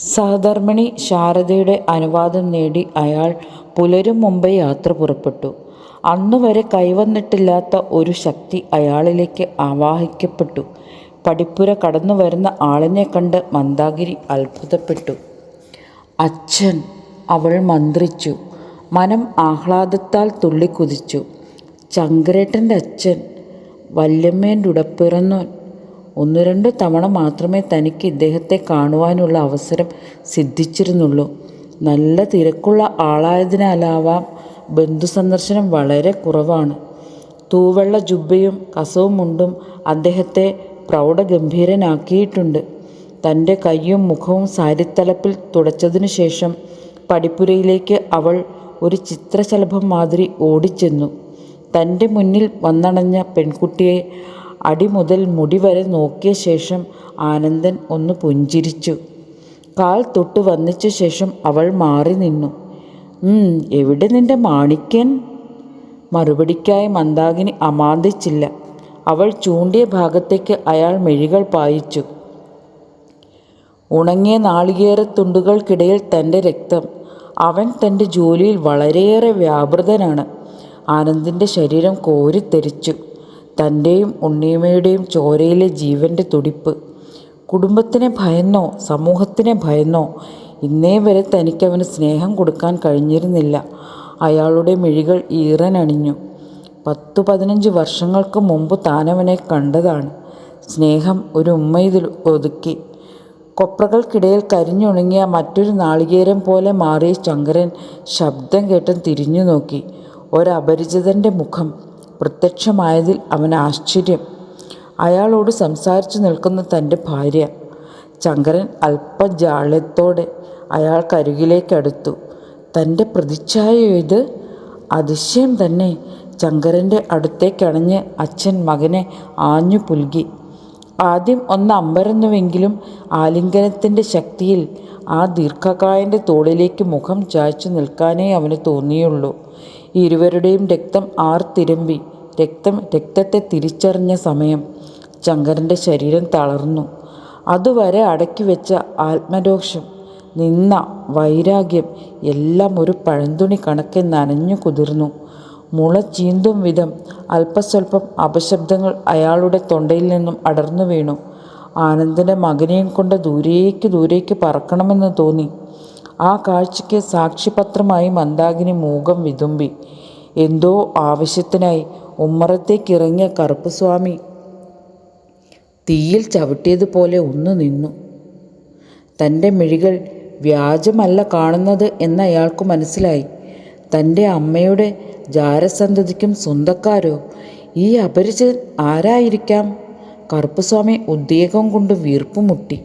സഹധർമ്മിണി ശാരദയുടെ അനുവാദം നേടി അയാൾ പുലരും മുമ്പേ യാത്ര പുറപ്പെട്ടു. അന്നുവരെ കൈവന്നിട്ടില്ലാത്ത ഒരു ശക്തി അയാളിലേക്ക് ആവാഹിക്കപ്പെട്ടു. പടിപ്പുര കടന്നു വരുന്ന ആളിനെ കണ്ട് മന്ദാകിനി അത്ഭുതപ്പെട്ടു. "അച്ഛൻ!" അവൾ മന്ത്രിച്ചു. മനം ആഹ്ലാദത്താൽ തുള്ളിക്കുതിച്ചു. "ചങ്കരേട്ടൻ്റെ അച്ഛൻ, വല്യമ്മേൻ്റെ ഉടപ്പിറന്നോൻ." 1-2 തവണ മാത്രമേ തനിക്ക് ഇദ്ദേഹത്തെ കാണുവാനുള്ള അവസരം സിദ്ധിച്ചിരുന്നുള്ളൂ. നല്ല തിരക്കുള്ള ആളായതിനാലാവാം ബന്ധുസന്ദർശനം വളരെ കുറവാണ്. തൂവെള്ള ജുബ്ബയും കസവും മുണ്ടും അദ്ദേഹത്തെ പ്രൗഢഗംഭീരനാക്കിയിട്ടുണ്ട്. തൻ്റെ കൈയും മുഖവും സാരിത്തലപ്പിൽ തുടച്ചതിനു ശേഷം പടിപ്പുരയിലേക്ക് അവൾ ഒരു ചിത്രശലഭം മാതിരി ഓടിച്ചെന്നു. തൻ്റെ മുന്നിൽ വന്നണഞ്ഞ പെൺകുട്ടിയെ അടിമുതൽ മുടി വരെ നോക്കിയ ശേഷം ആനന്ദൻ ഒന്ന് പുഞ്ചിരിച്ചു. കാൽ തൊട്ട് വന്നിച്ച ശേഷം അവൾ മാറി നിന്നു. "എവിടെ നിന്റെ മാണിക്യൻ?" മറുപടിക്കായി മന്ദാകിനി അമാന്തിച്ചില്ല. അവൾ ചൂണ്ടിയ ഭാഗത്തേക്ക് അയാൾ മിഴികൾ പായിച്ചു. ഉണങ്ങിയ നാളികേരത്തുണ്ടുകൾക്കിടയിൽ തൻ്റെ രക്തം. അവൻ തൻ്റെ ജോലിയിൽ വളരെയേറെ വ്യാപൃതനാണ്. ആനന്ദിൻ്റെ ശരീരം കോരിത്തെരിച്ചു. തൻ്റെയും ഉണ്ണിയമ്മയുടെയും ചോരയിലെ ജീവൻ്റെ തുടിപ്പ്. കുടുംബത്തിനെ ഭയന്നോ സമൂഹത്തിനെ ഭയന്നോ ഇന്നേ വരെ തനിക്കവന് സ്നേഹം കൊടുക്കാൻ കഴിഞ്ഞിരുന്നില്ല. അയാളുടെ മിഴികൾ ഈറനണിഞ്ഞു. 10-15 വർഷങ്ങൾക്ക് മുമ്പ് താനവനെ കണ്ടതാണ്. സ്നേഹം ഒരു ഉമ്മയിൽ ഒതുക്കി. കൊപ്രകൾക്കിടയിൽ കരിഞ്ഞുണങ്ങിയ മറ്റൊരു നാളികേരം പോലെ മാറിയ ശങ്കരൻ ശബ്ദം കേട്ടും തിരിഞ്ഞു നോക്കി. ഒരപരിചിതൻ്റെ മുഖം പ്രത്യക്ഷമായതിൽ അവന് ആശ്ചര്യം. അയാളോട് സംസാരിച്ചു നിൽക്കുന്ന തൻ്റെ ഭാര്യ. ശങ്കരൻ അല്പജാള്യത്തോടെ അയാൾക്കരികിലേക്കടുത്തു. "തൻ്റെ പ്രതിച്ഛായയോ ഇത്? അതിശയം തന്നെ." ശങ്കരൻ്റെ അടുത്തേക്കണഞ്ഞ് അച്ഛൻ മകനെ ആഞ്ഞു പുൽകി. ആദ്യം ഒന്ന് അമ്പരന്നുവെങ്കിലും ആലിംഗനത്തിൻ്റെ ശക്തിയിൽ ആ ദീർഘകായൻ്റെ തോളിലേക്ക് മുഖം ചായ്ച്ചു നിൽക്കാനേ അവന് തോന്നിയുള്ളൂ. ഇരുവരുടെയും രക്തം ആർത്തിരമ്പി. രക്തത്തെ തിരിച്ചറിഞ്ഞ സമയം ശങ്കരൻ്റെ ശരീരം തളർന്നു. അതുവരെ അടക്കിവെച്ച ആത്മരോഷം, നിന്ന, വൈരാഗ്യം എല്ലാം ഒരു പഴന്തുണി കണക്കെ നനഞ്ഞു കുതിർന്നു. മുള ചീന്തും വിധം അല്പസ്വല്പം അപശബ്ദങ്ങൾ അയാളുടെ തൊണ്ടയിൽ നിന്നും അടർന്നു വീണു. ആനന്ദൻ്റെ മകനെയും കൊണ്ട് ദൂരേക്ക് പറക്കണമെന്ന് തോന്നി. ആ കാഴ്ചയ്ക്ക് സാക്ഷിപത്രമായി മന്ദാകിനി മൂകം വിതുമ്പി. എന്തോ ആവശ്യത്തിനായി ഉമ്മറത്തേക്കിറങ്ങിയ കറുപ്പുസ്വാമി തീയിൽ ചവിട്ടിയതുപോലെ ഒന്ന് നിന്നു. തൻ്റെ മിഴികൾ വ്യാജമല്ല കാണുന്നത് എന്ന് അയാൾക്ക് മനസ്സിലായി. തൻ്റെ അമ്മയുടെ ജാരസന്തതിക്കും സ്വന്തക്കാരോ? ഈ അപരിചിതൻ ആരായിരിക്കാം? കറുപ്പുസ്വാമി ഉദ്വേഗം കൊണ്ട് വീർപ്പുമുട്ടി.